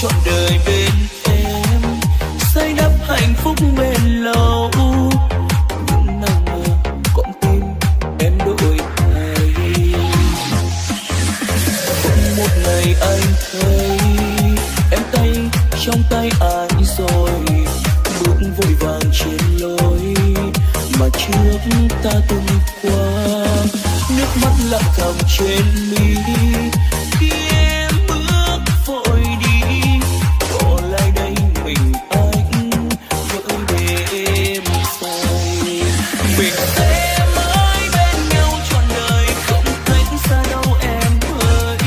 trọn đời bên em, xây đắp hạnh phúc bền lâu. Những nắng mơ con tim em đổi thay. Một ngày anh thấy em tay trong tay ai rồi, bước vội vàng trên lối mà trước ta từng qua. Nước mắt lặng thầm trên mi khi em bước vội đi, bỏ lại đây mình anh với đêm say. Mình sẽ mãi bên nhau trọn đời, không cách xa đâu em ơi,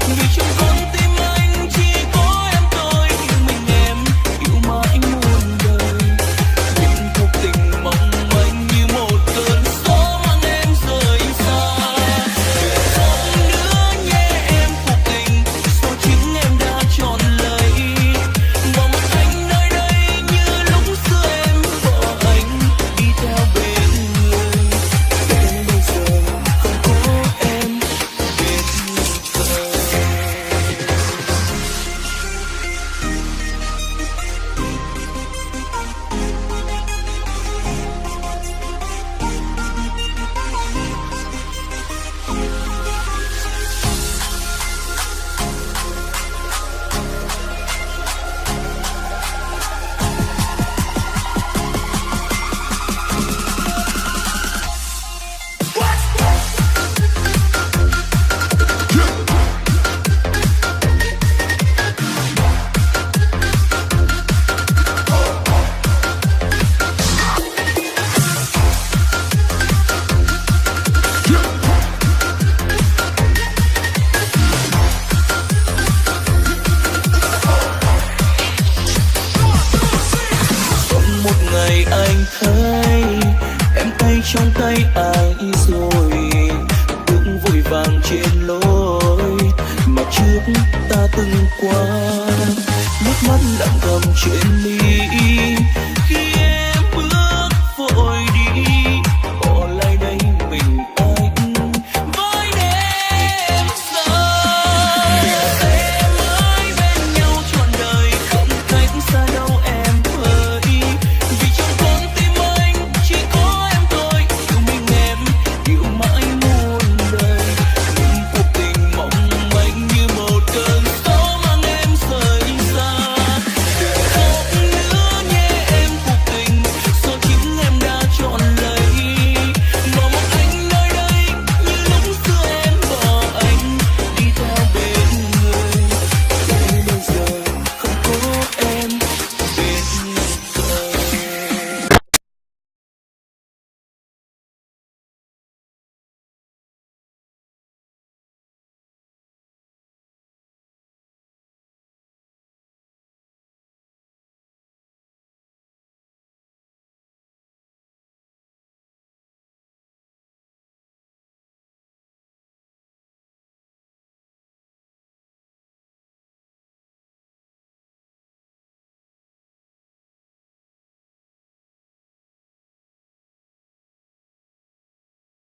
vì trong con tim anh chỉ có em thôi. Mình em yêu mãi muôn đời, những cuộc tình mong manh như một cơn gió mang em rời xa. Không nữa nhé em, cuộc tình do chính em đã chọn lấy. Bỏ mặt anh nơi đây như lúc xưa em bỏ anh đi theo bên người. Đến bây giờ không có em bên đời. Một ngày anh thấy em tay trong tay ai rồi, bước vội vàng trên lối mà trước ta từng qua. Nước mắt lặng thầm trên mi